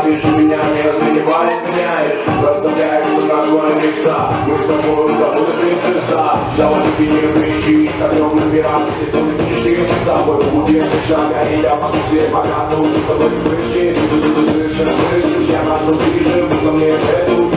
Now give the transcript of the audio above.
Клавишь, меня не разгневаешь, меняешь. Расставляешься на свои места. Мы с тобой забыли принцесса. Давай ты не кричи, с огнем набирал телефон и книжки с собой. Будет шага, и я могу все показывать, что тобой слышишь. Слышишь, я ношу ближе, будто мне эту